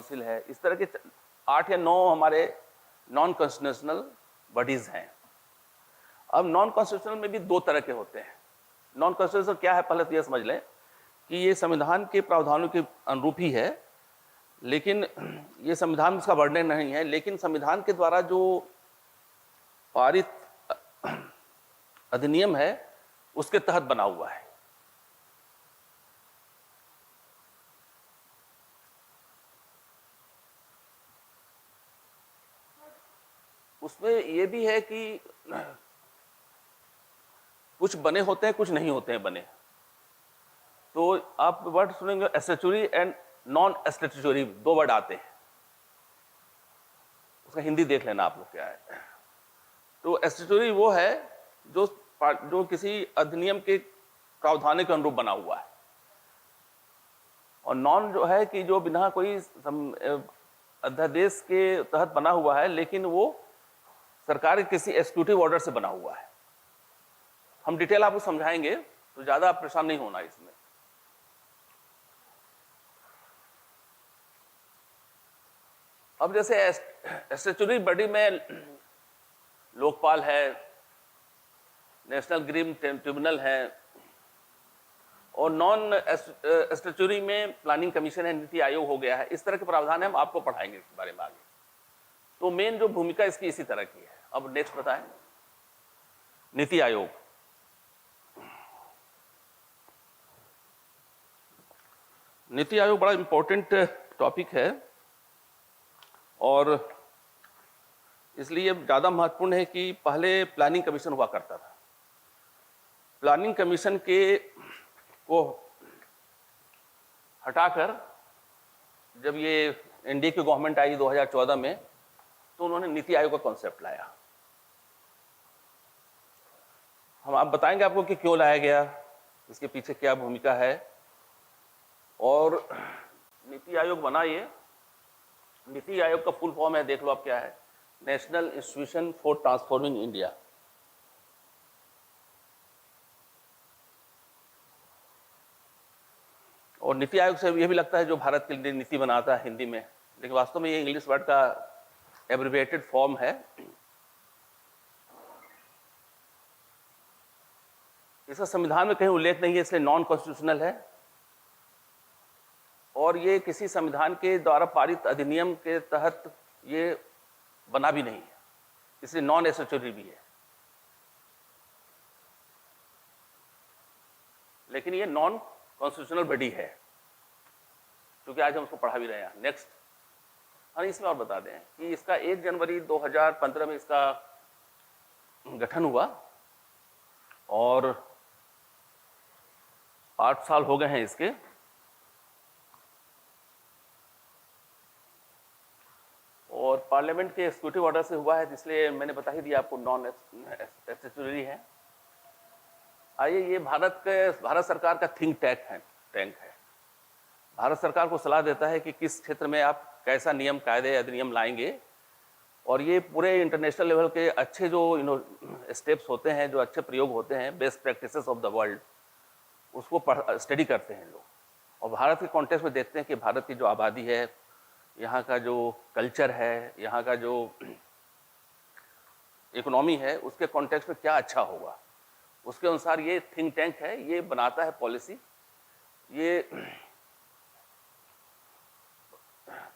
Council है, इस तरह के 8 या 9 हमारे नॉन कॉन्स्टिट्यूशनल बॉडीज हैं। अब नॉन कॉन्स्टिट्यूशनल में भी 2 तरह के होते हैं। नॉन कॉन्स्टिट्यूशनल क्या है, पहले तो यह समझ लें कि ये संविधान के प्रावधानों के अनुरूप ही है, लेकिन ये संविधान में इसका वर्णन नहीं है, लेकिन संविधान के द्वारा जो पारित अधिनियम है उसके तहत बना हुआ है। उसमें यह भी है कि कुछ बने होते हैं, कुछ नहीं होते हैं बने। तो आप वर्ड सुनेंगे statutory and non statutory, 2 word आते हैं। उसका हिंदी देख लेना आप लोग क्या है। तो स्टैट्यूटरी वो है जो किसी अधिनियम के प्रावधान के अनुरूप बना हुआ है, और नॉन जो है कि जो बिना कोई अध्यादेश के तहत बना हुआ है, लेकिन वो सरकार के किसी एग्जीक्यूटिव ऑर्डर से बना हुआ है। हम डिटेल आपको समझाएंगे, तो ज्यादा परेशान नहीं होना इसमें। अब जैसे स्टैट्यूटरी बॉडी में लोकपाल है, नेशनल ग्रीन ट्रिब्यूनल है, और नॉन स्टैट्यूटरी में प्लानिंग कमीशन है, नीति आयोग हो गया है। इस तरह के प्रावधान हम आपको पढ़ाएंगे इसके बारे में आगे। तो मेन जो भूमिका इसकी इसी तरह की है। अब नेक्स्ट बताएं, नीति आयोग। नीति आयोग बड़ा इंपॉर्टेंट टॉपिक है, और इसलिए ज़्यादा महत्वपूर्ण है कि पहले प्लानिंग कमीशन हुआ करता था। प्लानिंग कमीशन को हटाकर जब ये एनडीए की गवर्नमेंट आई 2014 में, तो उन्होंने नीति आयोग का कॉन्सेप्ट लाया। हम आप बताएंगे आपको कि क्यों लाया गया, इसके पीछे क्या भूमिका है। और नीति आयोग बना, ये नीति आयोग का फुल फॉर्म है, देख लो आप क्या है, national institution for transforming India. और नीति आयोग से यह भी लगता है जो भारत के लिए नीति बनाता है हिंदी में, लेकिन वास्तव में ये इंग्लिश वर्ड का एब्रिविएटेड फॉर्म है। इसका संविधान में कहीं उल्लेख नहीं है, इसलिए नॉन कॉन्स्टिट्यूशनल है, और ये किसी संविधान के द्वारा पारित अधिनियम के तहत ये बना भी नहीं है, इसलिए नॉन स्टैट्यूटरी भी है। लेकिन ये नॉन कॉन्स्टिट्यूशनल बॉडी है, क्योंकि आज हम उसको पढ़ा भी रहे हैं। नेक्स्ट, हाँ इसमें और बता दें कि इसका 1 जनवरी 2015 में इसका गठन हुआ, और 8 साल हो गए हैं इसके। और पार्लियामेंट के एग्जीक्यूटिव ऑर्डर से हुआ है, इसलिए मैंने बता ही दिया आपको नॉन स्टैट्यूटरी है। आइए, ये भारत सरकार का थिंक टैंक है। भारत सरकार को सलाह देता है कि किस क्षेत्र में आप कैसा नियम, कायदे, अधिनियम लाएंगे, और ये पूरे इंटरनेशनल लेवल के अच्छे जो स्टेप्स होते हैं, जो अच्छे प्रयोग होते हैं, best practices of the world, उसको स्टडी करते हैं लोग। और भारत के कॉन्टेक्स्ट में देखते हैं कि भारत की जो आबादी है, यहाँ का जो कल्चर है, यहाँ का जो इकोनॉमी है, उसके कॉन्टेक्स्ट में क्या अच्छा होगा, उसके अनुसार ये थिंक टैंक है, ये बनाता है पॉलिसी। ये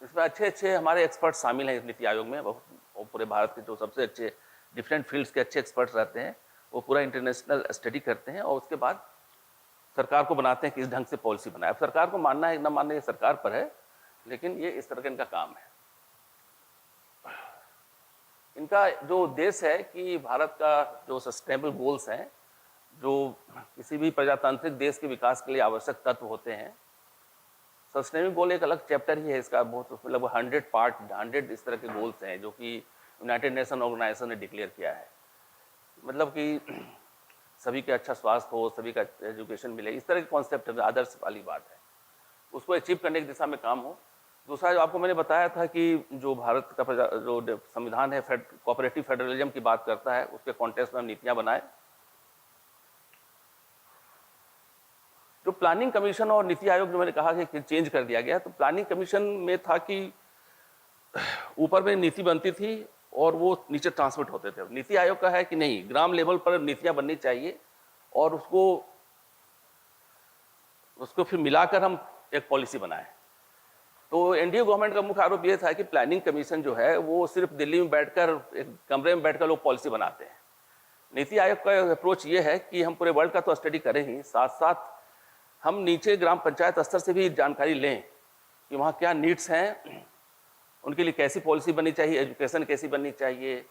इसमें अच्छे हमारे एक्सपर्ट शामिल हैं इस नीति आयोग में। वो पूरे भारत के जो सबसे अच्छे डिफरेंट फील्ड्स के अच्छे एक्सपर्ट्स रहते हैं, वो पूरा इंटरनेशनल स्टडी करते हैं, और उसके बाद सरकार को बनाते हैं कि इस ढंग से पॉलिसी बनाए। अब सरकार को मानना है ना मानना, ये सरकार पर है, लेकिन ये इस तरह का इनका काम है। इनका जो उद्देश्य है कि भारत का जो सस्टेनेबल गोल्स हैं, जो किसी भी प्रजातांत्रिक देश के विकास के लिए आवश्यक तत्व होते हैं, सस्टेनेबल गोल एक अलग चैप्टर ही है इसका, बहुत मतलब 100 इस तरह के गोल्स हैं जो कि यूनाइटेड नेशन ऑर्गेनाइजेशन ने डिक्लेयर किया है। मतलब कि सभी का अच्छा स्वास्थ्य हो, सभी का एजुकेशन मिले, इस तरह के कॉन्सेप्ट है, आदर्श वाली बात है, उसको अचीव करने की दिशा में काम हो। दूसरा जो आपको मैंने बताया था कि जो भारत का जो संविधान है कोऑपरेटिव फेडरलिज्म की बात करता है, उसके कॉन्टेक्स्ट में हम नीतियां बनाए। जो प्लानिंग कमीशन और नीति आयोग जो मैंने कहा कि चेंज कर दिया गया, तो प्लानिंग कमीशन में था कि ऊपर में नीति बनती थी और वो नीचे ट्रांसमिट होते थे। नीति आयोग का है कि नहीं, ग्राम लेवल पर नीतियां बननी चाहिए और उसको फिर मिलाकर हम एक पॉलिसी बनाएं। तो एनडीए गवर्नमेंट का मुख्य आरोप यह था कि प्लानिंग कमीशन जो है वो सिर्फ दिल्ली में बैठकर, एक कमरे में बैठकर लोग पॉलिसी बनाते हैं। नीति आयोग का अप्रोच ये है कि हम पूरे वर्ल्ड का तो स्टडी करें ही, साथ साथ हम नीचे ग्राम पंचायत स्तर से भी जानकारी लें कि वहाँ क्या नीड्स हैं, उनके लिए कैसी पॉलिसी बननी चाहिए, एजुकेशन कैसी बननी चाहिए,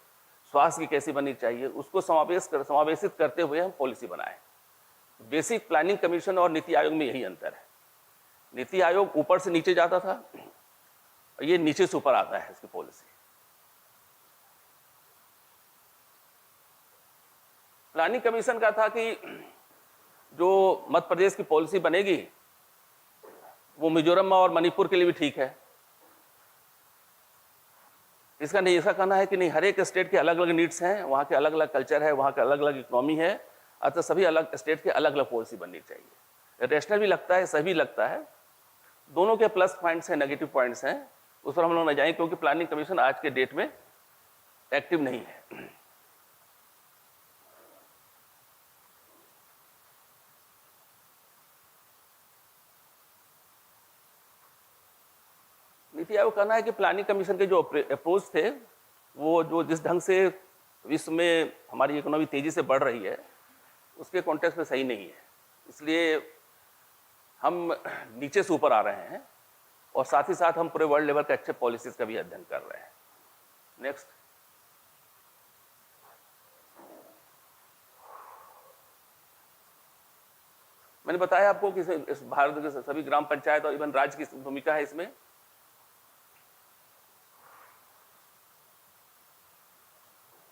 स्वास्थ्य की कैसी बननी चाहिए, उसको समावेशित करते हुए हम पॉलिसी बनाएं। बेसिक प्लानिंग कमीशन और नीति आयोग में यही अंतर है। नीति आयोग ऊपर से नीचे जाता था, ये नीचे से ऊपर आता है इसकी पॉलिसी। प्लानिंग कमीशन का था कि जो मध्य प्रदेश की पॉलिसी बनेगी वो मिजोरम और मणिपुर के लिए भी ठीक है। इसका नहीं, ऐसा कहना है कि नहीं, हर एक स्टेट के अलग अलग नीड्स हैं, वहाँ के अलग अलग कल्चर है, वहाँ के अलग अलग इकोनॉमी है, अतः सभी अलग स्टेट के अलग अलग पॉलिसी बननी चाहिए। रेशनल भी लगता है, सही लगता है, दोनों के प्लस पॉइंट्स हैं, नेगेटिव पॉइंट्स हैं, उस पर हम लोग न जाएं क्योंकि प्लानिंग कमीशन आज के डेट में एक्टिव नहीं है। नीति आयोग कहना है कि प्लानिंग कमीशन के जो अप्रोच थे वो जो जिस ढंग से विश्व में हमारी इकोनॉमी तेजी से बढ़ रही है उसके कॉन्टेक्स्ट में सही नहीं है, इसलिए हम नीचे से ऊपर आ रहे हैं और साथ ही साथ हम पूरे वर्ल्ड लेवल के अच्छे पॉलिसीज का भी अध्ययन कर रहे हैं। नेक्स्ट, मैंने बताया आपको कि इस भारत के सभी ग्राम पंचायत और इवन राज्य की भूमिका है इसमें।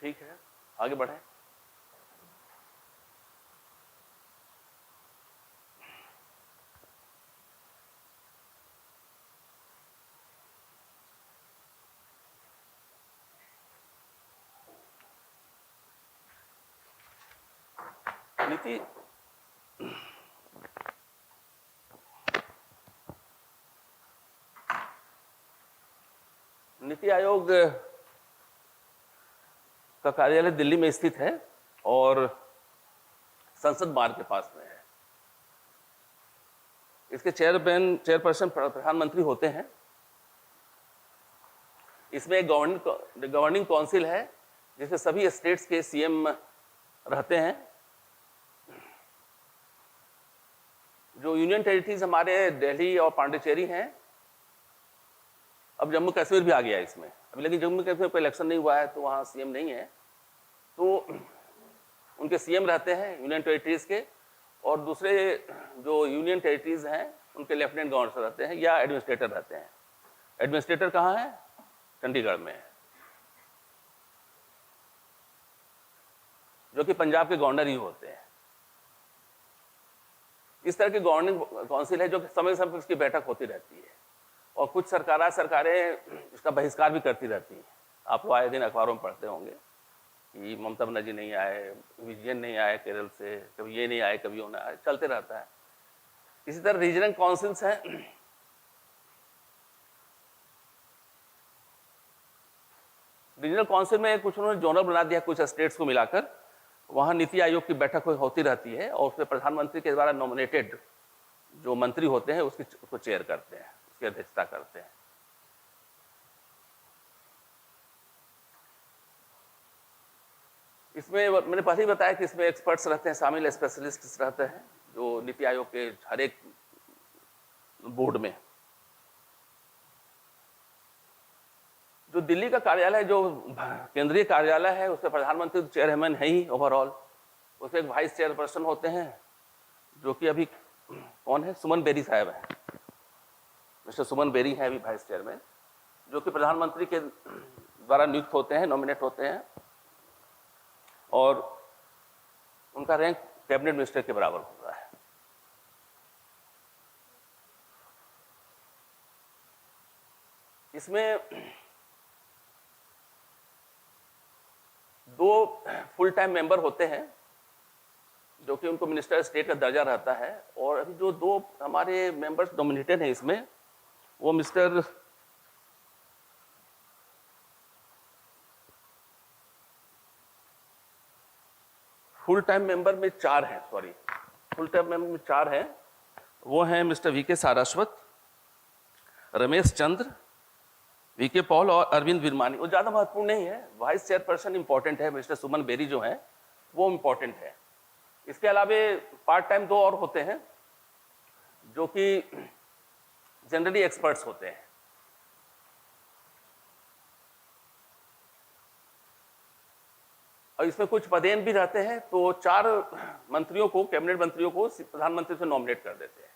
ठीक है, आगे बढ़े। नीति आयोग का कार्यालय दिल्ली में स्थित है और संसद मार्ग के पास में है। इसके चेयरपर्सन प्रधानमंत्री होते हैं। इसमें एक गवर्निंग काउंसिल है जिसमें सभी स्टेट्स के सीएम रहते हैं। जो यूनियन टेरिटरीज हमारे दिल्ली और पांडिचेरी हैं, अब जम्मू कश्मीर भी आ गया इसमें अभी, लेकिन जम्मू कश्मीर कोई इलेक्शन नहीं हुआ है तो वहाँ सीएम नहीं है, तो उनके सीएम रहते हैं यूनियन टेरिटरीज के, और दूसरे जो यूनियन टेरिटरीज हैं उनके लेफ्टिनेंट गवर्नर रहते हैं या एडमिनिस्ट्रेटर रहते हैं। एडमिनिस्ट्रेटर कहाँ है? चंडीगढ़ में है, जो कि पंजाब के गवर्नर ही होते हैं। इस तरह की गवर्निंग काउंसिल है जो कि समय समय पर इसकी बैठक होती रहती है और कुछ सरकारें इसका बहिष्कार भी करती रहती हैं। आप वो आए दिन अखबारों में पढ़ते होंगे कि ममता बनर्जी नहीं आए, विजयन नहीं आए केरल से, कभी ये नहीं आए, कभी वो नहीं आए, चलते रहता है। इसी तरह रीजनल काउंसिल्स हैं। रीजनल काउंसिल में कुछ उन्होंने जोनल बना दिया, कुछ स्टेट्स को मिलाकर, वहाँ नीति आयोग की बैठक होती रहती है और उसमें प्रधानमंत्री के द्वारा नॉमिनेटेड जो मंत्री होते हैं उसको चेयर करते हैं, उसकी अध्यक्षता करते हैं। इसमें मैंने पहले ही बताया कि इसमें एक्सपर्ट्स रहते हैं, शामिल स्पेशलिस्ट रहते हैं जो नीति आयोग के हर एक बोर्ड में। जो दिल्ली का कार्यालय, जो केंद्रीय कार्यालय है, उसके प्रधानमंत्री चेयरमैन है ही ओवरऑल। उसके एक वाइस चेयरपर्सन होते हैं जो कि अभी कौन है, सुमन बेरी साहब है, मिस्टर सुमन बेरी है अभी वाइस चेयरमैन, जो कि प्रधानमंत्री के द्वारा नियुक्त होते हैं, नॉमिनेट होते हैं, और उनका रैंक कैबिनेट मिनिस्टर के बराबर होता है। इसमें 2 फुल टाइम मेंबर होते हैं जो कि उनको मिनिस्टर स्टेट का दर्जा रहता है, और अभी जो 2 हमारे मेंबर्स नॉमिनेटेड हैं इसमें, वो मिस्टर फुल टाइम मेंबर में 4 हैं, सॉरी, फुल टाइम मेंबर में 4 हैं। वो हैं mister VK Saraswat, Ramesh Chandra, VK Paul और अरविंद विरमानी। वो ज़्यादा महत्वपूर्ण नहीं है। वाइस चेयरपर्सन इंपॉर्टेंट है, मिस्टर सुमन बेरी जो हैं वो इंपॉर्टेंट है। इसके अलावे पार्ट टाइम 2 और होते हैं जो कि जनरली एक्सपर्ट्स होते हैं। और इसमें कुछ पदेन भी रहते हैं, तो 4 मंत्रियों को, कैबिनेट मंत्रियों को प्रधानमंत्री से नॉमिनेट कर देते हैं।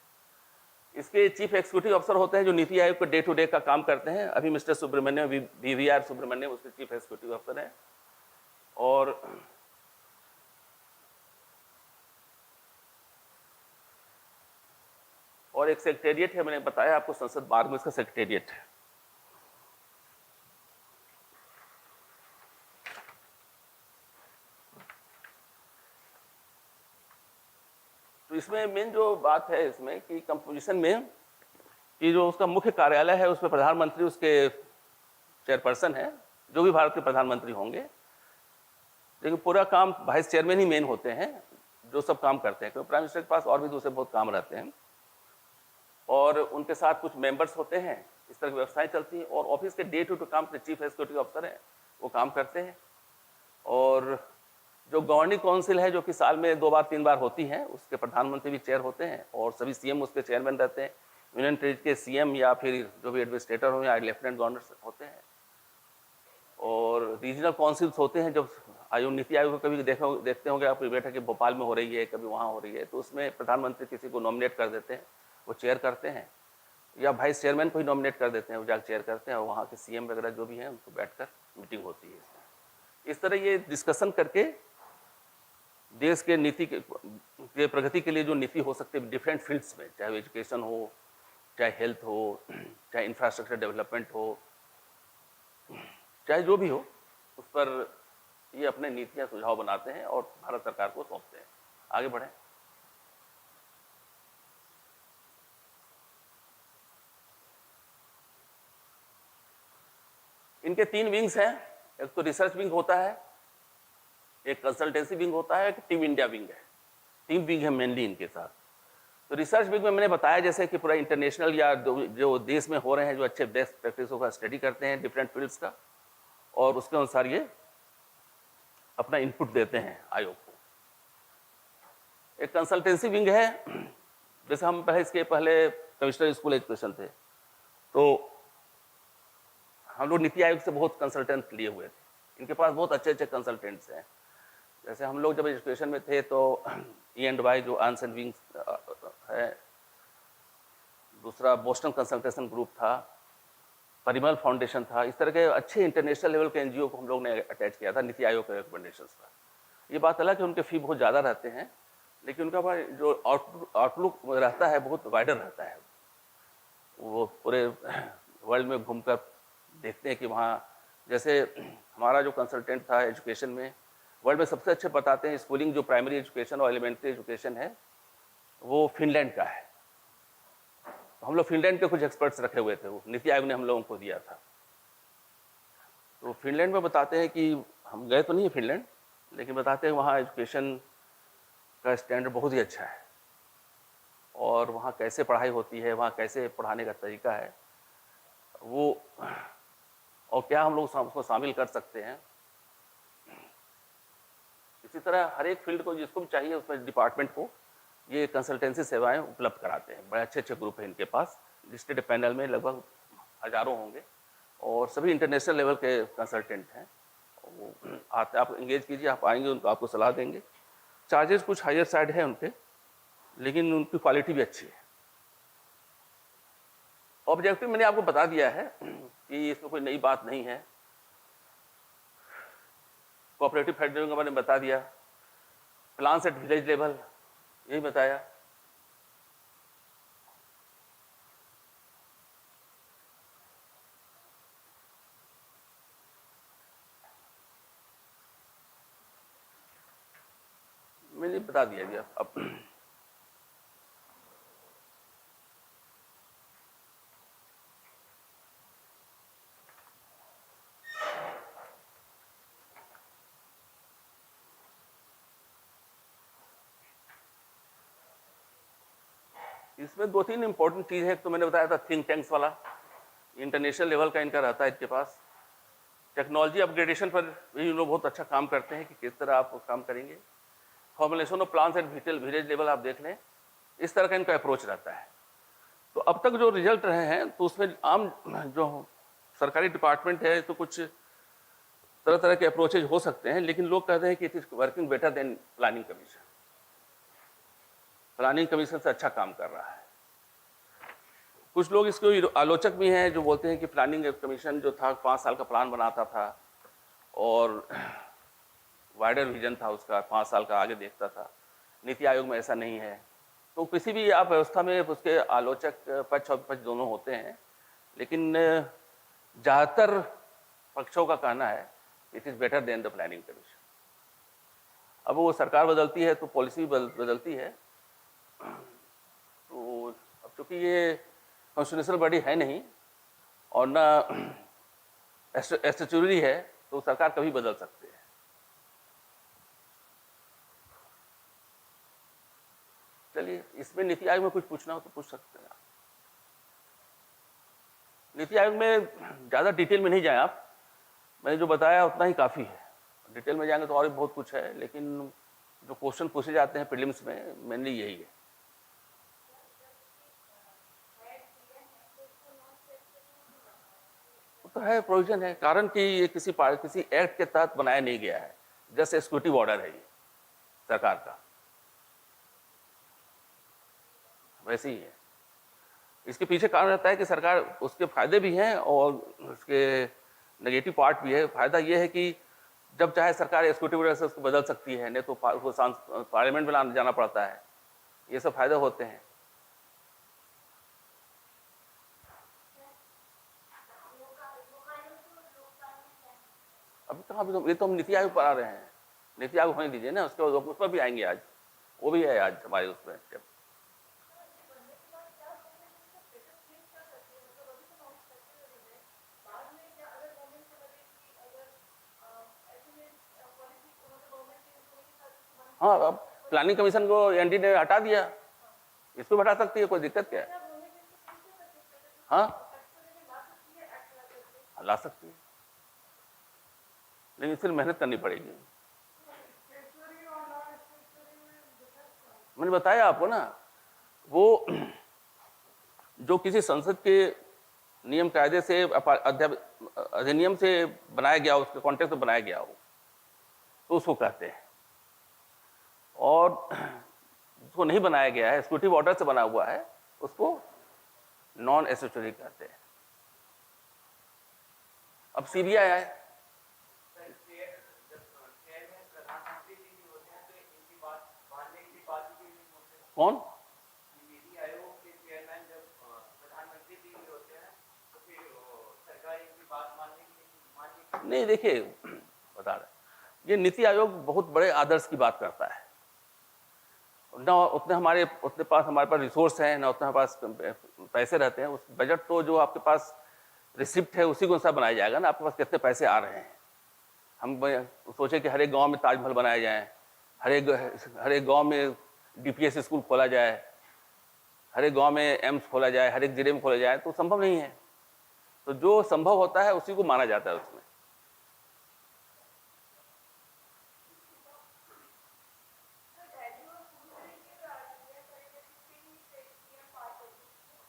इसके चीफ एग्जीक्यूटिव अफसर होते हैं जो नीति आयोग के डे टू डे का काम करते हैं। अभी मिस्टर सुब्रमण्यम, वीवीआर सुब्रमण्यम उसके चीफ एग्जीक्यूटिव अफसर हैं। और एक सेक्रेटेरिएट है, मैंने बताया आपको, संसद बाग में इसका सेक्रेटेरिएट है। तो इसमें मेन जो बात है इसमें कि कंपोजिशन में कि जो उसका मुख्य कार्यालय है उसमें प्रधानमंत्री उसके चेयरपर्सन है, जो भी भारत के प्रधानमंत्री होंगे, लेकिन पूरा काम वाइस चेयरमैन ही मेन होते हैं जो सब काम करते हैं, क्योंकि प्राइम मिनिस्टर के पास और भी दूसरे बहुत काम रहते हैं। और उनके साथ कुछ मेंबर्स होते हैं, इस तरह की व्यवस्थाएं चलती हैं। और ऑफिस के डे टू डे काम चीफ एग्जीक्यूटिव अफसर हैं, वो काम करते हैं। और जो गवर्निंग काउंसिल है जो कि साल में 2 बार 3 बार होती है, उसके प्रधानमंत्री भी चेयर होते हैं और सभी सीएम उसके चेयरमैन रहते हैं। यूनियन टेरिटरी के सीएम या फिर जो भी एडमिनिस्ट्रेटर हो या लेफ्टिनेंट गवर्नर होते हैं। और रीजनल काउंसिल्स होते हैं। जब आयोग, नीति आयोग कभी देखते होंगे आप, बैठक कि भोपाल में हो रही है, कभी वहाँ हो रही है, तो उसमें प्रधानमंत्री किसी को नॉमिनेट कर देते हैं, वो चेयर करते हैं, या वाइस चेयरमैन को ही नॉमिनेट कर देते हैं, वो जाकर चेयर करते हैं। और वहाँ के सीएम वगैरह जो भी हैं उनको बैठकर मीटिंग होती है। इस तरह ये डिस्कशन करके देश के नीति के प्रगति के लिए जो नीति हो सकती है डिफरेंट फील्ड्स में, चाहे एजुकेशन हो, चाहे हेल्थ हो, चाहे इंफ्रास्ट्रक्चर डेवलपमेंट हो, चाहे जो भी हो, उस पर ये अपने नीतियां सुझाव बनाते हैं और भारत सरकार को सौंपते हैं। आगे बढ़ें। इनके 3 विंग्स हैं। एक तो रिसर्च विंग होता है, एक कंसल्टेंसी विंग होता है, एक टीम इंडिया विंग है। 3 विंग है मेनली इनके साथ। तो रिसर्च विंग में मैंने बताया जैसे कि पूरा इंटरनेशनल या जो देश में हो रहे हैं जो अच्छे बेस्ट प्रैक्टिसों का स्टडी करते हैं डिफरेंट फील्ड्स का, और उसके अनुसार ये अपना इनपुट देते हैं आयोग को। एक कंसल्टेंसी विंग है, जैसे हम इसके पहले कमिश्नर स्कूल एजुकेशन थे, तो हम लोग नीति आयोग से बहुत कंसल्टेंट लिए हुए थे। इनके पास बहुत अच्छे अच्छे कंसल्टेंट्स हैं। जैसे हम लोग जब एजुकेशन में थे तो E&Y जो आर्न्स एंड विंग है, दूसरा बोस्टन कंसल्टेशन ग्रुप था, परिमल फाउंडेशन था, इस तरह के अच्छे इंटरनेशनल लेवल के एनजीओ को हम लोग ने अटैच किया था नीति आयोग के रिकमेंडेशंस पर। ये बात अलग है उनके फी बहुत ज़्यादा रहते हैं, लेकिन उनका जो आउटलुक रहता है बहुत वाइडर रहता है। वो पूरे वर्ल्ड में घूमकर देखते हैं कि वहाँ, जैसे हमारा जो कंसल्टेंट था एजुकेशन में, वर्ल्ड में सबसे अच्छे बताते हैं स्कूलिंग जो प्राइमरी एजुकेशन और एलिमेंट्री एजुकेशन है वो फिनलैंड का है। तो हम लोग फिनलैंड के कुछ एक्सपर्ट्स रखे हुए थे, वो नीति आयोग ने हम लोगों को दिया था। तो फिनलैंड में बताते हैं कि हम गए तो नहीं है फिनलैंड, लेकिन बताते हैं वहाँ एजुकेशन का स्टैंडर्ड बहुत ही अच्छा है, और वहाँ कैसे पढ़ाई होती है, वहाँ कैसे पढ़ाने का तरीका है वो, और क्या हम लोग उसको शामिल कर सकते हैं। इसी तरह हर एक फील्ड को जिसको भी चाहिए उसमें डिपार्टमेंट को ये कंसल्टेंसी सेवाएं उपलब्ध कराते हैं। बड़े अच्छे अच्छे ग्रुप हैं इनके पास, लिस्टेड पैनल में लगभग हजारों होंगे, और सभी इंटरनेशनल लेवल के कंसल्टेंट हैं। वो आते, आप इंगेज कीजिए, आप आएंगे उनको आपको सलाह देंगे। चार्जेस कुछ हायर साइड है उनके, लेकिन उनकी क्वालिटी भी अच्छी है। ऑब्जेक्टिव मैंने आपको बता दिया है कि इसमें कोई नई बात नहीं है। कोऑपरेटिव फेडरलिज्म का मैंने बता दिया, प्लान्स एट विलेज लेवल यही बताया। मैंने बता दिया जी। अब इसमें 2-3 इंपॉर्टेंट चीज़ है। तो मैंने बताया था थिंक टैंक्स वाला, इंटरनेशनल लेवल का इनका रहता है इनके पास। टेक्नोलॉजी अपग्रेडेशन पर भी इन लोग बहुत अच्छा काम करते हैं कि किस तरह आप काम करेंगे। Formulation of plans at village level आप देख लें, इस तरह का इनका अप्रोच रहता है। तो अब तक जो रिजल्ट रहे हैं तो उसमें आम जो सरकारी डिपार्टमेंट है तो कुछ तरह तरह के अप्रोचेज हो सकते हैं, लेकिन लोग कहते हैं कि it is working better than planning commission. Planning commission से अच्छा काम कर रहा है। कुछ लोग इसके आलोचक भी हैं जो बोलते हैं कि प्लानिंग कमीशन जो था 5 साल का प्लान बनाता था और वाइडर विजन था उसका, 5 साल का आगे देखता था। नीति आयोग में ऐसा नहीं है। तो किसी भी आप व्यवस्था में उसके आलोचक पक्ष और विपक्ष दोनों होते हैं, लेकिन ज़्यादातर पक्षों का कहना है it is better than the planning commission. अब वो सरकार बदलती है तो पॉलिसी बदलती है। तो अब चूँकि ये कॉन्स्टिट्यूशनल बॉडी है नहीं और ना स्टैट्यूटरी है, तो सरकार कभी बदल सकती है। चलिए, इसमें नीति आयोग में कुछ पूछना हो तो पूछ सकते हैं आप। नीति आयोग में ज़्यादा डिटेल में नहीं जाए आप, मैंने जो बताया उतना ही काफ़ी है। डिटेल में जाएंगे तो और भी बहुत कुछ है, लेकिन जो क्वेश्चन पूछे जाते हैं प्रीलिम्स में मेनली यही है। तो है, प्रोविजन है, कारण कि ये किसी एक्ट के तहत बनाया नहीं गया है, जस्ट एक्जीक्यूटिव ऑर्डर है ये सरकार का, वैसे ही है। इसके पीछे कारण रहता है कि सरकार, उसके फायदे भी हैं और उसके नेगेटिव पार्ट भी है। फायदा ये है कि जब चाहे सरकार एक्जीक्यूटिव ऑर्डर से उसको बदल सकती है, नहीं तो पार्लियामेंट में जाना पड़ता है। ये सब फायदे होते हैं। अभी कहाँ, ये तो हम नीति आयोग पर आ रहे हैं। नीति आयोग होने दीजिए ना, उसके बाद उस पर भी आएंगे आज, वो भी है आज हमारे उसमें। हाँ, अब प्लानिंग कमीशन को एनडी ने हटा दिया, इसको भी हटा सकती है, कोई दिक्कत क्या है? हाँ, ला सकती है, लेकिन फिर मेहनत करनी पड़ेगी। मैंने बताया आपको ना, वो जो किसी संसद के नियम कायदे से अधिनियम से बनाया गया हो, उसके कॉन्टेक्स्ट में बनाया गया हो, तो उसको कहते हैं। और उसको नहीं बनाया गया है, एक्जीक्यूटिव ऑर्डर से बना हुआ है, उसको नॉन स्टैट्यूटरी कहते हैं। अब सीबीआई आए, कौन? नहीं, देखिए बता रहे, ये नीति आयोग बहुत बड़े आदर्श की बात करता है। ना उतने हमारे पास रिसोर्स हैं, ना उतना हमारे पास पैसे रहते हैं। उस बजट तो जो आपके पास रिसिप्ट है उसी के अनुसार बनाया जाएगा ना, आपके पास कितने पैसे आ रहे हैं। हम सोचे कि हर एक गांव में ताजमहल बनाया जाए, हर एक गांव में डीपीएस स्कूल खोला जाए, हर एक गांव में एम्स खोला जाए, हर एक जिले में खोला जाए, तो संभव नहीं है। तो जो संभव होता है उसी को माना जाता है उसमें।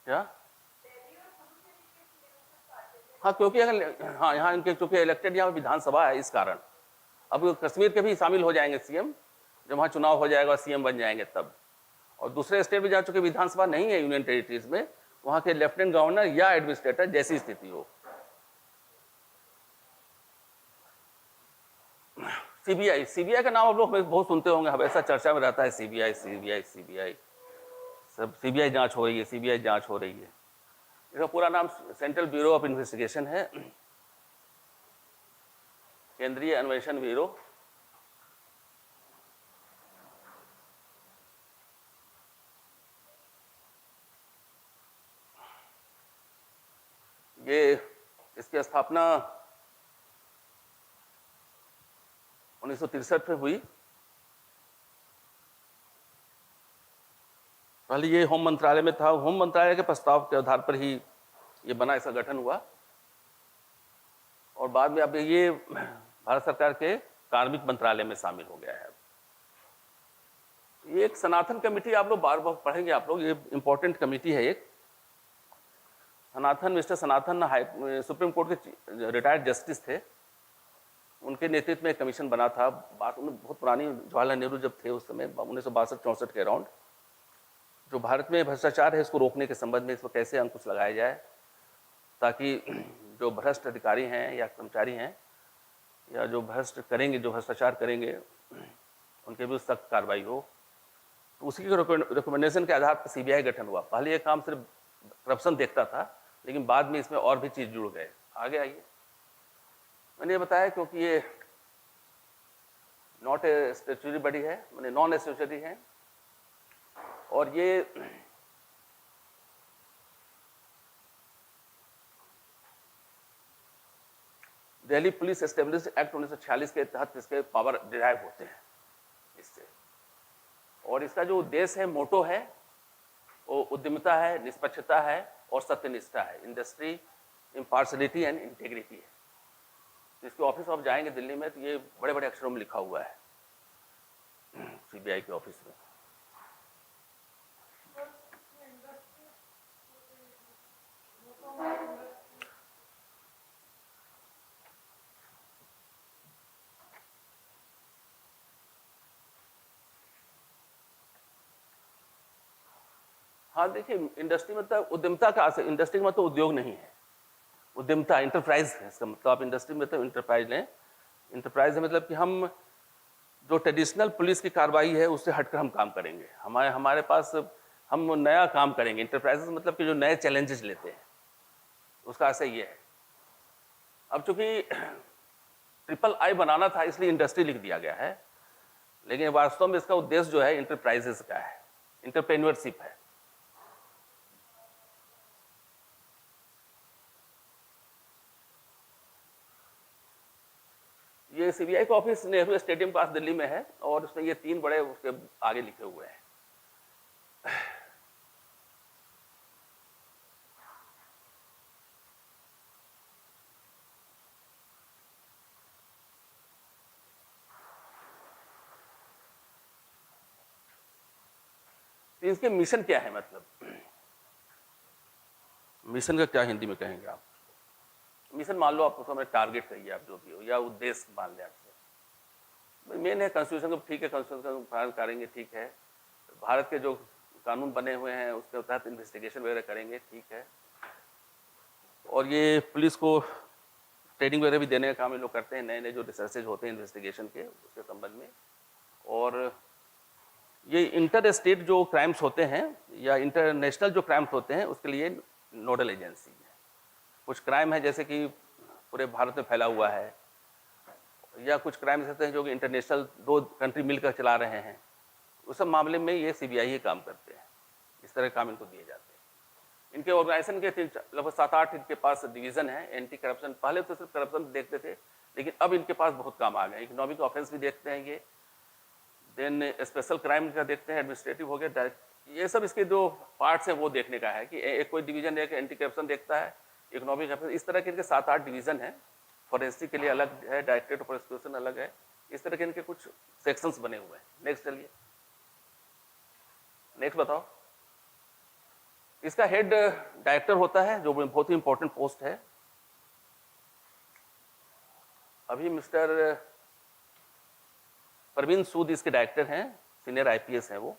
क्या? हाँ, क्योंकि अगर यहाँ इनके चूंकि इलेक्टेड यहाँ विधानसभा है, इस कारण अब कश्मीर के भी शामिल हो जाएंगे सीएम, जब वहाँ चुनाव हो जाएगा सीएम बन जाएंगे तब। और दूसरे स्टेट में जहाँ चूंकि विधानसभा नहीं है यूनियन टेरिटरीज में, वहाँ के लेफ्टिनेंट गवर्नर या एडमिनिस्ट्रेटर जैसी स्थिति हो। सीबीआई का नाम आप लोग बहुत सुनते होंगे, हमेशा चर्चा में रहता है सीबीआई। सब सीबीआई जांच हो रही है, सीबीआई जांच हो रही है। इसका पूरा नाम सेंट्रल ब्यूरो ऑफ इन्वेस्टिगेशन है, केंद्रीय अन्वेषण ब्यूरो। ये इसकी स्थापना 1963 में हुई। पहले ये होम मंत्रालय में था, होम मंत्रालय के प्रस्ताव के आधार पर ही ये बना, इसका गठन हुआ, और बाद में अब ये भारत सरकार के कार्मिक मंत्रालय में शामिल हो गया है। ये एक सनातन कमेटी, आप लोग बार बार पढ़ेंगे आप लोग, ये इंपॉर्टेंट कमेटी है एक सनातन, मिस्टर सनातन सुप्रीम कोर्ट के रिटायर्ड जस्टिस थे, उनके नेतृत्व में एक कमीशन बना था। बात उन्हें बहुत पुरानी, जवाहरलाल नेहरू जब थे उस समय 1962-64 के अराउंड, जो भारत में भ्रष्टाचार है इसको रोकने के संबंध में इस पर कैसे अंकुश लगाया जाए, ताकि जो भ्रष्ट अधिकारी हैं या कर्मचारी हैं या जो भ्रष्ट करेंगे, जो भ्रष्टाचार करेंगे, उनके भी सख्त कार्रवाई हो। तो उसी के रिकमेंडेशन के आधार पर सीबीआई गठन हुआ। पहले ये काम सिर्फ करप्शन देखता था, लेकिन बाद में इसमें और भी चीज़ जुड़ गए। आगे आइए, मैंने ये बताया क्योंकि ये नॉट ए स्टैट्यूटरी बॉडी है, मैंने नॉन स्टैट्यूटरी है, और ये दिल्ली पुलिस एस्टेब्लिश्ड एक्ट 1946 के तहत इसके पावर डिराइव होते हैं इससे। और इसका जो उद्देश्य है, मोटो है, वो उद्यमिता है, निष्पक्षता है और सत्यनिष्ठा है, इंडस्ट्री, इम्पार्शलिटी एंड इंटेग्रिटी है। इसके ऑफिस आप जाएंगे दिल्ली में तो ये बड़े बड़े अक्षरों में लिखा हुआ है सीबीआई के ऑफिस में। हाँ देखिए, इंडस्ट्री मतलब उद्यमिता का, इंडस्ट्री का मतलब उद्योग नहीं है, उद्यमिता इंटरप्राइज है इसका मतलब। आप इंडस्ट्री में मतलब इंटरप्राइज लें, इंटरप्राइज है मतलब कि हम जो ट्रेडिशनल पुलिस की कार्रवाई है उससे हटकर हम काम करेंगे, हमारे पास हम नया काम करेंगे। इंटरप्राइजेस मतलब कि जो नए चैलेंजेस लेते हैं, उसका ऐसा ये है। अब चूंकि ट्रिपल I बनाना था इसलिए इंडस्ट्री लिख दिया गया है, लेकिन वास्तव में इसका उद्देश्य जो है इंटरप्राइजेस का है, इंटरप्रेन्योरशिप है। ये सीबीआई का ऑफिस नेहरू स्टेडियम पास दिल्ली में है, और उसमें ये 3 बड़े उसके आगे लिखे हुए हैं। तो इसके मिशन क्या है, मतलब मिशन का क्या हिंदी में कहेंगे आप? मिशन मान लो, आप उसमें टारगेट कहिए आप जो भी हो, या उद्देश्य मान लें आपसे। मेन है कॉन्स्टिट्यूशन को, ठीक है कॉन्स्टिट्यूशन को पालन करेंगे, ठीक है, भारत के जो कानून बने हुए हैं उसके तहत इन्वेस्टिगेशन वगैरह करेंगे, ठीक है, और ये पुलिस को ट्रेनिंग वगैरह भी देने का काम ये लोग करते हैं, नए नए जो रिसर्चेज होते हैं इन्वेस्टिगेशन के उसके संबंध में। और ये इंटर स्टेट जो क्राइम्स होते हैं या इंटरनेशनल जो क्राइम्स होते हैं उसके लिए नोडल एजेंसी है। कुछ क्राइम है जैसे कि पूरे भारत में फैला हुआ है, या कुछ क्राइम्स ऐसे हैं जो कि इंटरनेशनल 2 कंट्री मिलकर चला रहे हैं, उस सब मामले में ये सीबीआई ही काम करते हैं। इस तरह के काम इनको दिए जाते हैं। इनके ऑर्गेनाइजेशन के लगभग 7-8 इनके पास डिवीज़न है एंटी करप्शन। पहले तो सिर्फ करप्शन देखते थे, लेकिन अब इनके पास बहुत काम आ गए। इकोनॉमिक ऑफेंस भी देखते हैं ये, देन स्पेशल क्राइम का देखते हैं, एडमिनिस्ट्रेटिव हो गया, डायरेक्ट, ये सब इसके जो पार्ट्स हैं वो देखने का है कि एक कोई डिवीजन एक एंटी करप्शन देखता है, इकोनॉमिक ऑफेंस, इस तरह के इनके 7-8 डिवीजन है। फॉरेंसिक के लिए अलग है, डायरेक्टरेट ऑफ प्रोसिक्यूशन अलग है, इस तरह के इनके कुछ सेक्शंस बने हुए हैं। नेक्स्ट चलिए, नेक्स्ट बताओ। इसका हेड डायरेक्टर होता है जो बहुत ही इंपॉर्टेंट पोस्ट है। अभी मिस्टर परवीन सूद इसके डायरेक्टर हैं, सीनियर आईपीएस हैं वो।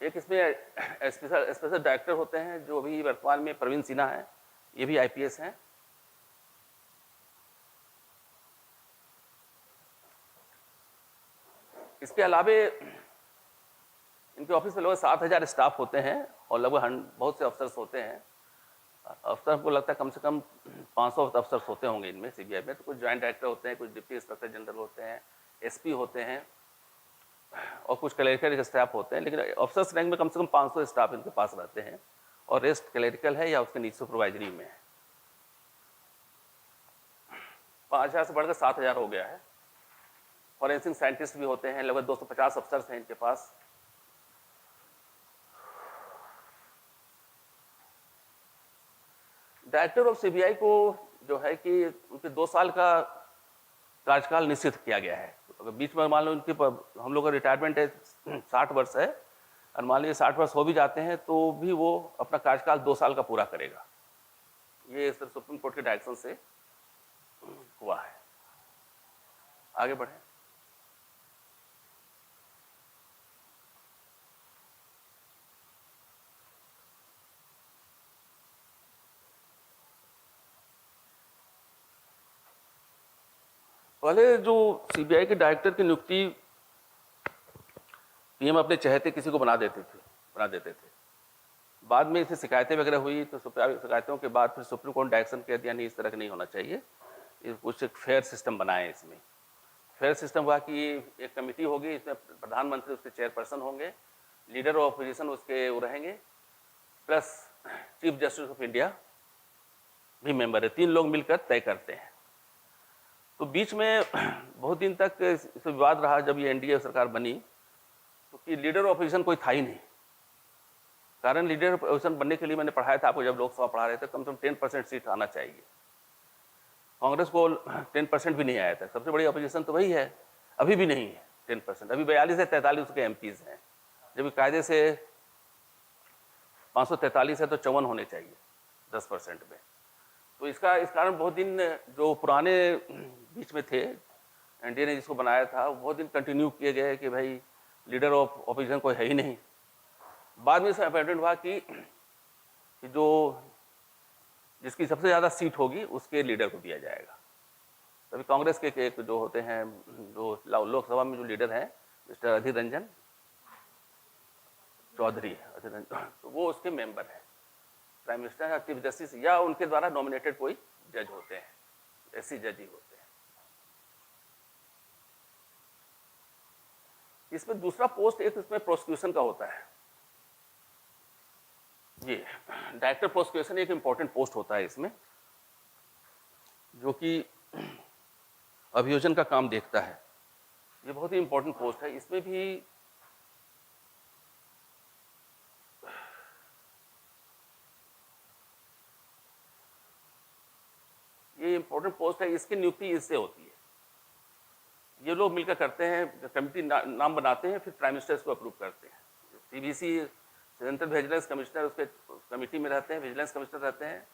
एक इसमें स्पेशल डायरेक्टर होते हैं जो अभी वर्तमान में प्रवीण सिन्हा हैं, ये भी आईपीएस हैं। इसके अलावे इनके ऑफिस में लगभग 7,000 स्टाफ होते हैं और लगभग बहुत से अफसर्स होते हैं। अफसर को लगता है कम से कम 500 अफसर्स होते होंगे इनमें सीबीआई में। तो कुछ ज्वाइंट डायरेक्टर होते हैं, कुछ डिप्टी इंस्पेक्टर जनरल होते हैं, एसपी होते हैं और कुछ क्लरिकल स्टाफ होते हैं। लेकिन अफसर्स रैंक में कम से कम 500 स्टाफ इनके पास रहते हैं और रेस्ट क्लरिकल है या उसके नीचे सुपरवाइजरी में है। 5,000 से बढ़कर 7,000 हो गया है। फॉरेंसिक साइंटिस्ट भी होते हैं, लगभग 250 अफसर्स हैं इनके पास। डायरेक्टर ऑफ सीबीआई को जो है कि उनके 2 साल का कार्यकाल निश्चित किया गया है। अगर बीच में मान लो उनकी हम लोग का रिटायरमेंट है 60 वर्ष है, और मान लीजिए 60 वर्ष हो भी जाते हैं तो भी वो अपना कार्यकाल 2 साल का पूरा करेगा। ये सर सुप्रीम कोर्ट के डायरेक्शन से हुआ है। आगे बढ़े। पहले जो सीबीआई के डायरेक्टर की नियुक्ति पीएम अपने चहेते किसी को बना देते थे। बाद में इसे शिकायतें वगैरह हुई तो शिकायतों के बाद फिर सुप्रीम कोर्ट डायरेक्शन कह दिया नहीं, इस तरह का नहीं होना चाहिए, कुछ एक फेयर सिस्टम बनाए। इसमें फेयर सिस्टम हुआ कि एक कमेटी होगी, इसमें प्रधानमंत्री उसके चेयरपर्सन होंगे, लीडर ऑफ अपोजिशन उसके वो रहेंगे, plus chief justice of India भी मेंबर है। 3 लोग मिलकर तय करते हैं। तो बीच में बहुत दिन तक इस विवाद रहा जब ये एनडीए सरकार बनी, तो कि लीडर ऑफ अपोजिशन कोई था ही नहीं। कारण लीडर ऑफ अपोजिशन बनने के लिए मैंने पढ़ाया था आपको, जब लोकसभा पढ़ा रहे थे, कम से कम 10% सीट आना चाहिए। कांग्रेस को 10% भी नहीं आया था। सबसे बड़ी अपोजिशन तो वही है, अभी भी नहीं है 10%। अभी 42 से 43 उसके एमपीज हैं, जब कायदे से 543 है तो 54 होने चाहिए 10% में। तो इस कारण बहुत दिन जो पुराने बीच में थे एनडीए ने जिसको बनाया था, बहुत दिन कंटिन्यू किए गए कि भाई लीडर ऑफ अपोजिशन कोई है ही नहीं। बाद में इसमें अपॉइंटमेंट हुआ कि जो जिसकी सबसे ज़्यादा सीट होगी उसके लीडर को दिया जाएगा। तभी कांग्रेस के एक जो होते हैं, जो लोकसभा में जो लीडर हैं, मिस्टर अधीर रंजन चौधरी, तो वो उसके मेंबर हैं। प्राइम मिनिस्टर या चीफ जस्टिस या उनके द्वारा नॉमिनेटेड कोई जज होते हैं, ऐसी जज ही होते हैं। इसमें दूसरा पोस्ट एक इसमें प्रोसिक्यूशन का होता है। ये डायरेक्टर प्रोसिक्यूशन एक इंपॉर्टेंट पोस्ट होता है इसमें, जो कि अभियोजन का काम देखता है। ये बहुत ही इंपॉर्टेंट पोस्ट है। इसमें भी ये इंपॉर्टेंट पोस्ट है, इसकी नियुक्ति इससे होती है। ये लोग मिलकर करते हैं, कमिटी नाम बनाते हैं, फिर प्राइम मिनिस्टर इसको अप्रूव करते हैं। सीबीसी सेंट्रल विजिलेंस कमिश्नर उसके कमेटी में रहते हैं, विजिलेंस कमिश्नर रहते हैं,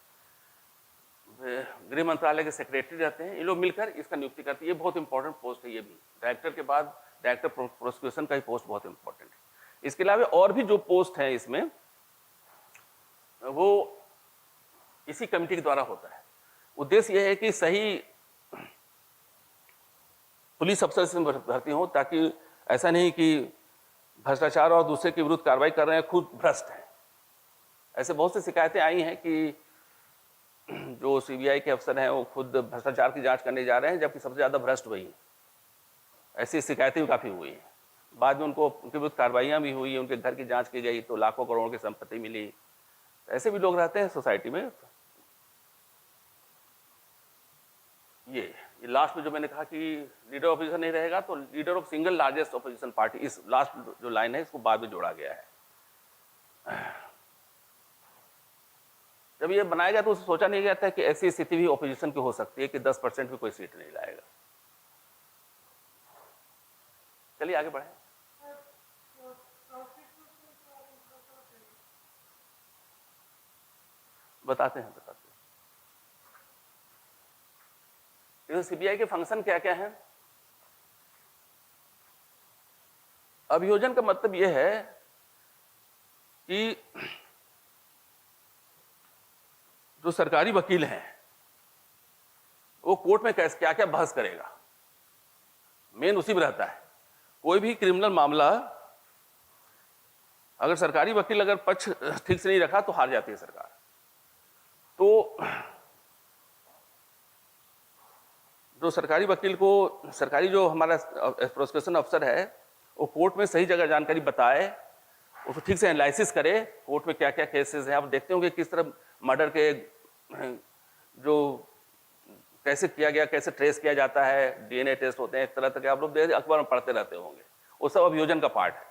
गृह मंत्रालय के सेक्रेटरी रहते हैं। ये लोग मिलकर इसका नियुक्ति करते हैं। ये बहुत इंपॉर्टेंट पोस्ट है। ये भी डायरेक्टर के बाद डायरेक्टर प्रोसिक्यूशन का ही पोस्ट बहुत इंपॉर्टेंट है। इसके अलावा और भी जो पोस्ट है इसमें, वो इसी कमेटी के द्वारा होता है। उद्देश्य यह है कि सही पुलिस अफसर से भर्ती हो, ताकि ऐसा नहीं कि भ्रष्टाचार और दूसरे के विरुद्ध कार्रवाई कर रहे हैं, खुद भ्रष्ट हैं। ऐसे बहुत सी शिकायतें आई हैं कि जो सीबीआई के अफसर हैं वो खुद भ्रष्टाचार की जांच करने जा रहे हैं, जबकि सबसे ज़्यादा भ्रष्ट वही हैं। ऐसी शिकायतें भी काफ़ी हुई हैं। बाद में उनके विरुद्ध कार्रवाइयाँ भी हुई, उनके घर की जाँच की गई तो लाखों करोड़ों की संपत्ति मिली। ऐसे भी लोग रहते हैं सोसाइटी में। ये लास्ट में जो मैंने कहा कि लीडर ऑफ अपोजिशन नहीं रहेगा, तो leader of single largest opposition party, इस लास्ट जो लाइन है इसको बाद में जोड़ा गया है। जब ये बनाया गया तो उसे सोचा नहीं गया था कि ऐसी स्थिति भी ऑपोजिशन की हो सकती है कि 10% भी कोई सीट नहीं लाएगा। चलिए आगे बढ़े। बताते हैं। सीबीआई के फंक्शन क्या क्या है। अभियोजन का मतलब यह है कि जो सरकारी वकील हैं वो कोर्ट में कैसे क्या क्या बहस करेगा, मेन उसी में रहता है। कोई भी क्रिमिनल मामला अगर सरकारी वकील अगर पक्ष ठीक से नहीं रखा तो हार जाती है सरकार। तो जो सरकारी वकील को, सरकारी जो हमारा प्रोसिक्यूशन अफसर है, वो कोर्ट में सही जगह जानकारी बताए, उसको ठीक से एनालिसिस करे, कोर्ट में क्या क्या केसेस हैं। आप देखते होंगे किस तरह मर्डर के जो कैसे किया गया, कैसे ट्रेस किया जाता है, डीएनए टेस्ट होते हैं, एक तरह के आप लोग अखबार में पढ़ते रहते होंगे, वो सब अभियोजन का पार्ट है।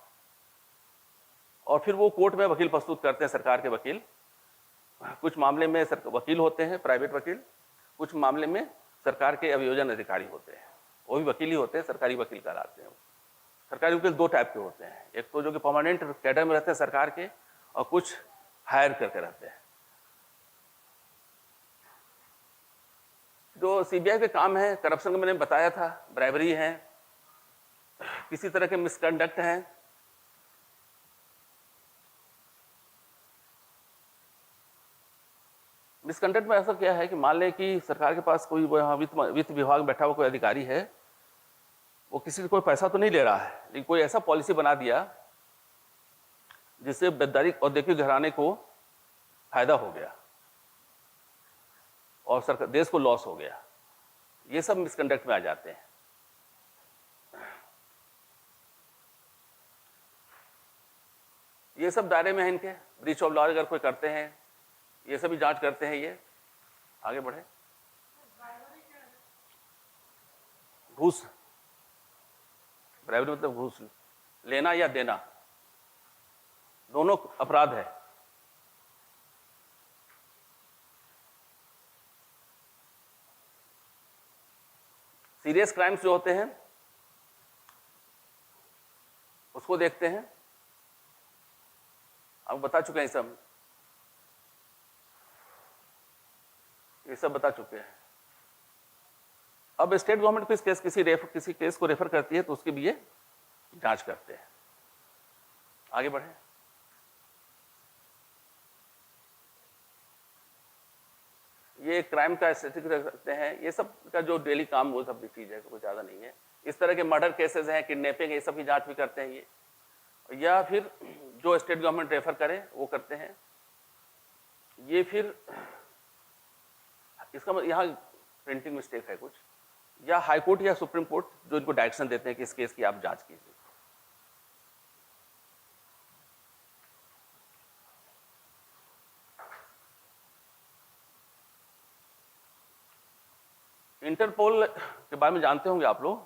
और फिर वो कोर्ट में वकील प्रस्तुत करते हैं, सरकार के वकील। कुछ मामले में वकील होते हैं, प्राइवेट वकील, कुछ मामले में सरकार के अभियोजन अधिकारी होते हैं, वो भी वकील ही होते हैं, सरकारी वकील कहलाते हैं। सरकारी वकील दो टाइप के होते हैं, एक तो जो कि परमानेंट कैडर में रहते हैं सरकार के, और कुछ हायर करके रहते हैं। जो सीबीआई के काम है, करप्शन का मैंने बताया था, ब्राइबरी है, किसी तरह के मिसकंडक्ट है, मिसकंडक्ट में ऐसा क्या है कि मान लें कि सरकार के पास कोई वित्त विभाग में बैठा हुआ कोई अधिकारी है, वो किसी से कोई पैसा तो नहीं ले रहा है, लेकिन कोई ऐसा पॉलिसी बना दिया जिससे बेदारी औद्योगिक घराने को फायदा हो गया और सरकार देश को लॉस हो गया, ये सब मिसकंडक्ट में आ जाते हैं। ये सब दायरे में है इनके, ब्रीच ऑफ लॉ अगर कोई करते हैं, ये सभी जांच करते हैं। ये आगे बढ़े। घूस, ब्राइबरी मतलब घूस लेना या देना, दोनों अपराध है। सीरियस क्राइम्स जो होते हैं उसको देखते हैं, आप बता चुके हैं ये सब बता चुके हैं। अब स्टेट गवर्नमेंट किसी केस को रेफर करती है तो उसकी भी ये जांच करते हैं। आगे बढ़े। ये क्राइम का स्टैटिस्टिक रखते हैं, ये सब का जो डेली काम वो सब भी चीज है, कोई ज्यादा नहीं है। इस तरह के मर्डर केसेस हैं, किडनैपिंग, ये सब की जांच भी करते हैं ये, या फिर जो स्टेट गवर्नमेंट रेफर करे वो करते हैं। ये फिर इसका मतलब यहाँ प्रिंटिंग मिस्टेक है कुछ, या हाई कोर्ट या सुप्रीम कोर्ट जो इनको डायरेक्शन देते हैं कि इस केस की आप जांच कीजिए। इंटरपोल के बारे में जानते होंगे आप लोग।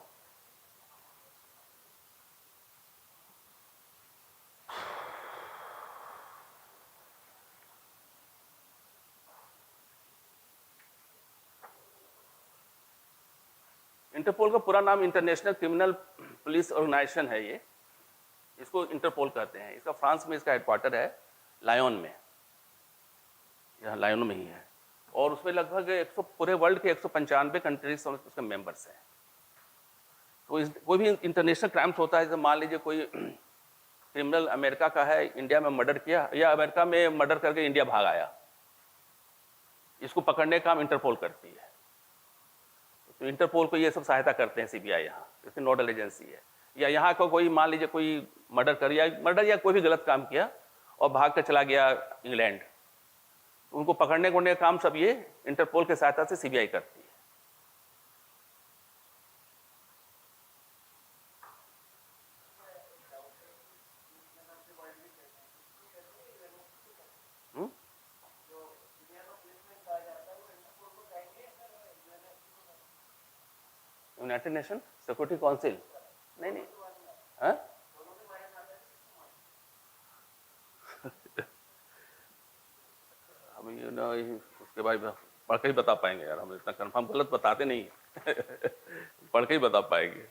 इंटरपोल का पूरा नाम इंटरनेशनल क्रिमिनल पुलिस ऑर्गेनाइजेशन है। ये इसको इंटरपोल कहते हैं। इसका फ्रांस में इसका हेडक्वार्टर है, लायोन में, यहाँ लायोन में ही है। और उसमें लगभग 100 पूरे वर्ल्ड के 195 कंट्रीज उसके मेंबर्स हैं। तो कोई भी इंटरनेशनल क्राइम्स होता है, जैसे मान लीजिए कोई क्रिमिनल अमेरिका का है, इंडिया में मर्डर किया, या अमेरिका में मर्डर करके इंडिया भाग आया, इसको पकड़ने का काम इंटरपोल करती है। तो इंटरपोल को ये सब सहायता करते हैं सीबीआई, यहाँ इसकी नोडल एजेंसी है। या यहाँ को कोई मान लीजिए कोई मर्डर या कोई भी गलत काम किया और भाग कर चला गया इंग्लैंड, तो उनको पकड़ने का काम सब ये इंटरपोल के सहायता से सीबीआई करती है। यूनाइटेड नेशन सिक्योरिटी काउंसिल, नहीं हाँ हम उसके बारे में पढ़ के ही बता पाएंगे यार, हम इतना कंफर्म गलत बताते नहीं पढ़ के ही बता पाएंगे।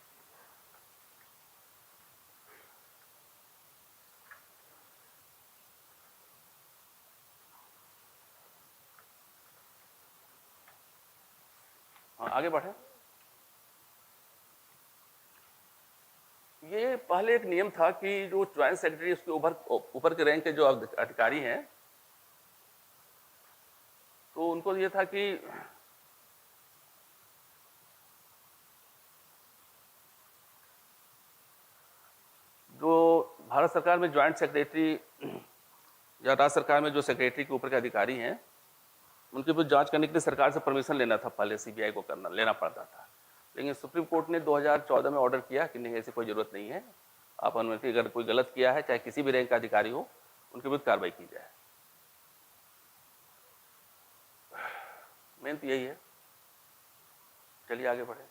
हाँ आगे बढ़े। ये पहले एक नियम था कि जो ज्वाइंट सेक्रेटरी उसके ऊपर के रैंक के जो अधिकारी हैं, तो उनको ये था कि जो भारत सरकार में ज्वाइंट सेक्रेटरी या राज्य सरकार में जो सेक्रेटरी के ऊपर के अधिकारी हैं, उनके ऊपर जांच करने के लिए सरकार से परमिशन लेना था, पहले सीबीआई को लेना पड़ता था। लेकिन सुप्रीम कोर्ट ने 2014 में ऑर्डर किया कि नहीं, ऐसी कोई जरूरत नहीं है, आप अनुमति, अगर कोई गलत किया है चाहे किसी भी रैंक का अधिकारी हो, उनके विरुद्ध कार्रवाई की जाए। मेन तो यही है। चलिए आगे बढ़े।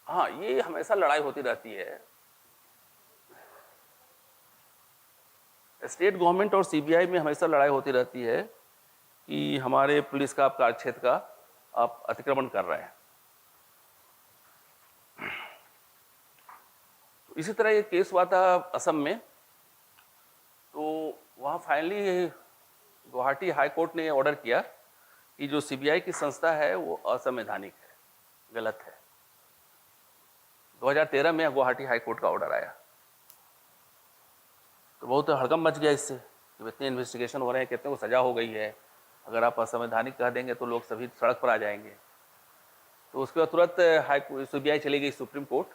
हाँ, ये हमेशा लड़ाई होती रहती है। स्टेट गवर्नमेंट और सीबीआई में हमेशा लड़ाई होती रहती है कि हमारे पुलिस का, आप कार्यक्षेत्र का आप अतिक्रमण कर रहे हैं। तो इसी तरह ये केस हुआ था असम में। तो वहाँ फाइनली गुवाहाटी हाई कोर्ट ने ऑर्डर किया कि जो सीबीआई की संस्था है वो असंवैधानिक है, गलत है। 2013 में गुवाहाटी हाई कोर्ट का ऑर्डर आया। तो बहुत हड़कंप मच गया इससे कि इतने इन्वेस्टिगेशन हो रहे हैं, कितने को सजा हो गई है, अगर आप असंवैधानिक कह देंगे तो लोग सभी सड़क पर आ जाएंगे। तो उसके बाद तुरंत सीबीआई चली गई सुप्रीम कोर्ट,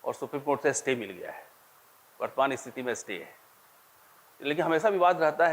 और सुप्रीम कोर्ट से स्टे मिल गया है। वर्तमान स्थिति में स्टे है, लेकिन हमेशा विवाद रहता है।